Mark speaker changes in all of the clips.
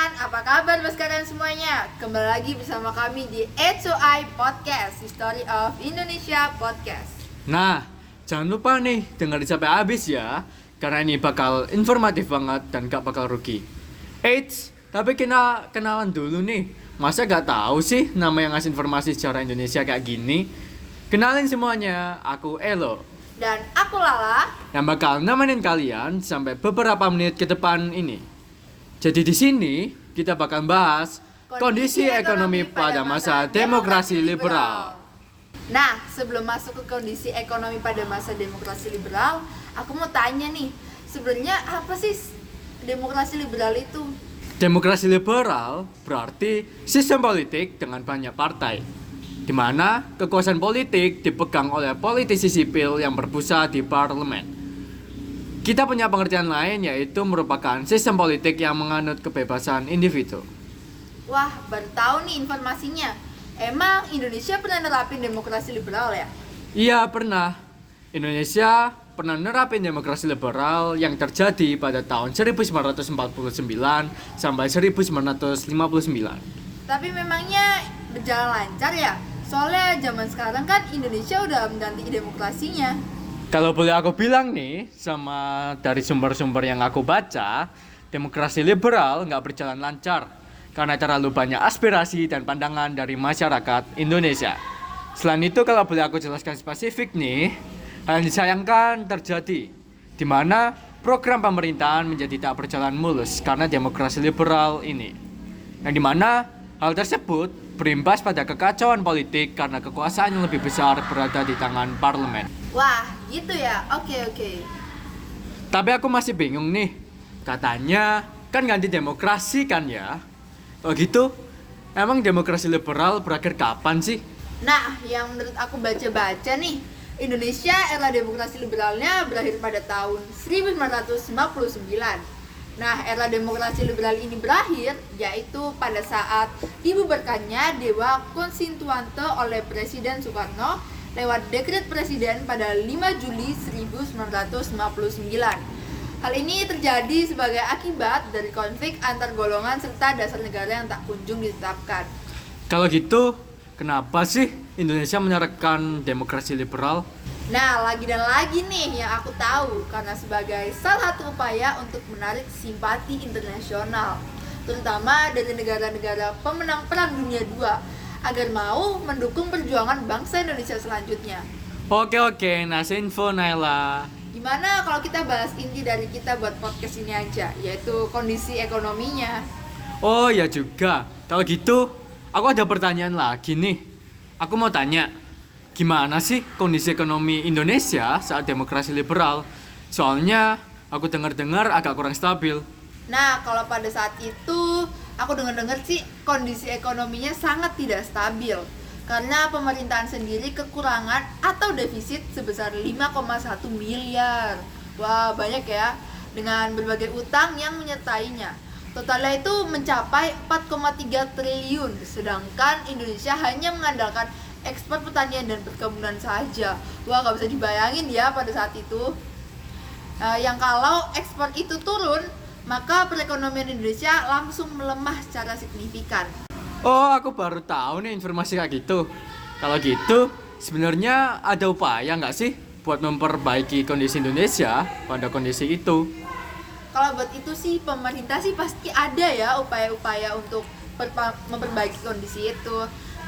Speaker 1: teman-teman, apa kabar bos kalian semuanya? Kembali lagi bersama kami di HOI Podcast, History of Indonesia Podcast.
Speaker 2: Nah, jangan lupa nih dengerin sampai habis ya, karena ini bakal informatif banget dan gak bakal rugi. Eits, tapi kenalan dulu nih. Masa gak tahu sih nama yang ngasih informasi sejarah Indonesia kayak gini? Kenalin semuanya, aku Elo.
Speaker 1: Dan aku Lala,
Speaker 2: yang bakal nemenin kalian sampai beberapa menit ke depan ini. Jadi di sini kita bakal bahas kondisi ekonomi pada masa demokrasi liberal.
Speaker 1: Nah, sebelum masuk ke kondisi ekonomi pada masa demokrasi liberal, aku mau tanya nih, sebenarnya apa sih demokrasi liberal itu?
Speaker 2: Demokrasi liberal berarti sistem politik dengan banyak partai, di mana kekuasaan politik dipegang oleh politisi sipil yang berpusat di parlemen. Kita punya pengertian lain, yaitu merupakan sistem politik yang menganut kebebasan individu.
Speaker 1: Wah, baru tahu nih informasinya. Emang Indonesia pernah nerapin demokrasi liberal ya?
Speaker 2: Iya, pernah. Indonesia pernah nerapin demokrasi liberal yang terjadi pada tahun 1949 sampai 1959.
Speaker 1: Tapi memangnya berjalan lancar ya? Soalnya zaman sekarang kan Indonesia udah mengganti demokrasinya.
Speaker 2: Kalau boleh aku bilang nih, sama dari sumber-sumber yang aku baca, demokrasi liberal nggak berjalan lancar karena terlalu banyak aspirasi dan pandangan dari masyarakat Indonesia. Selain itu, kalau boleh aku jelaskan spesifik nih, hal yang disayangkan terjadi, di mana program pemerintahan menjadi tak berjalan mulus karena demokrasi liberal ini. Yang dimana hal tersebut berimbas pada kekacauan politik karena kekuasaan yang lebih besar berada di tangan parlemen.
Speaker 1: Wah, gitu ya? Oke.
Speaker 2: Tapi aku masih bingung nih. Katanya kan ganti demokrasi kan ya? Oh gitu? Emang demokrasi liberal berakhir kapan sih?
Speaker 1: Nah, yang menurut aku baca-baca nih, Indonesia era demokrasi liberalnya berakhir pada tahun 1959. Nah, era demokrasi liberal ini berakhir yaitu pada saat dibubarkannya Dewan Konstituante oleh Presiden Soekarno lewat dekret presiden pada 5 Juli 1959. Hal ini terjadi sebagai akibat dari konflik antar golongan serta dasar negara yang tak kunjung ditetapkan.
Speaker 2: Kalau gitu, kenapa sih Indonesia menerapkan demokrasi liberal?
Speaker 1: Nah, lagi dan lagi nih yang aku tahu, karena sebagai salah satu upaya untuk menarik simpati internasional, terutama dari negara-negara pemenang Perang Dunia II, agar mau mendukung perjuangan bangsa Indonesia selanjutnya.
Speaker 2: Oke, nasi info Naila.
Speaker 1: Gimana kalau kita bahas inti dari kita buat podcast ini aja, yaitu kondisi ekonominya.
Speaker 2: Oh ya juga, kalau gitu aku ada pertanyaan lagi nih. Aku mau tanya, gimana sih kondisi ekonomi Indonesia saat demokrasi liberal? Soalnya aku dengar-dengar agak kurang stabil.
Speaker 1: Nah, kalau pada saat itu aku dengar-dengar sih kondisi ekonominya sangat tidak stabil karena pemerintahan sendiri kekurangan atau defisit sebesar 5,1 miliar. Wah, banyak ya, dengan berbagai utang yang menyertainya. Totalnya itu mencapai 4,3 triliun, sedangkan Indonesia hanya mengandalkan ekspor pertanian dan perkebunan saja. Wah, gak bisa dibayangin ya pada saat itu. Yang kalau ekspor itu turun, maka perekonomian Indonesia langsung melemah secara signifikan.
Speaker 2: Oh, aku baru tahu nih informasi kayak gitu. Kalau gitu, sebenarnya ada upaya nggak sih buat memperbaiki kondisi Indonesia pada kondisi itu?
Speaker 1: Kalau buat itu sih pemerintah sih pasti ada ya upaya-upaya untuk memperbaiki kondisi itu.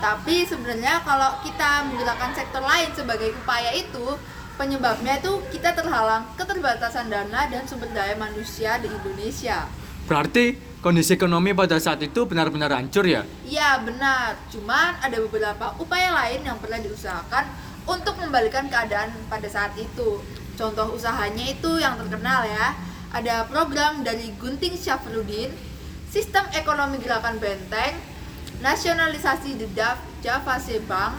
Speaker 1: Tapi sebenarnya kalau kita menggunakan sektor lain sebagai upaya itu, penyebabnya itu kita terhalang keterbatasan dana dan sumber daya manusia di Indonesia.
Speaker 2: Berarti kondisi ekonomi pada saat itu benar-benar hancur ya?
Speaker 1: Iya benar, cuman ada beberapa upaya lain yang pernah diusahakan untuk membalikan keadaan pada saat itu. Contoh usahanya itu yang terkenal ya, ada program dari Gunting Syafruddin, sistem ekonomi gerakan Benteng, nasionalisasi Java Bank,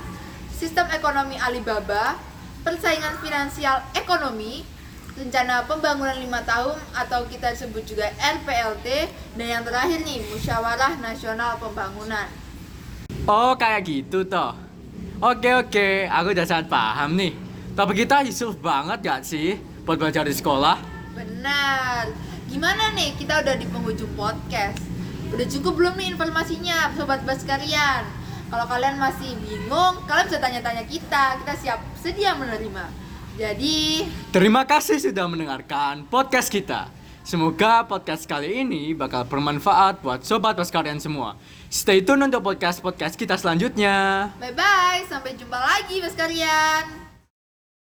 Speaker 1: sistem ekonomi Alibaba, persaingan finansial ekonomi, rencana pembangunan 5 tahun atau kita sebut juga RPLT, dan yang terakhir nih, Musyawarah Nasional Pembangunan.
Speaker 2: Oh, kayak gitu toh. Oke, aku udah sangat paham nih. Tapi kita yusuf banget gak sih buat belajar di sekolah?
Speaker 1: Benar. Gimana nih, kita udah di penghujung podcast. Udah cukup belum nih informasinya, Sobat Baskarian? Kalau kalian masih bingung, kalian bisa tanya-tanya kita siap sedia menerima. Jadi,
Speaker 2: terima kasih sudah mendengarkan podcast kita. Semoga podcast kali ini bakal bermanfaat buat Sobat Baskarian semua. Stay tune untuk podcast kita selanjutnya.
Speaker 1: bye-bye, sampai jumpa lagi Baskarian.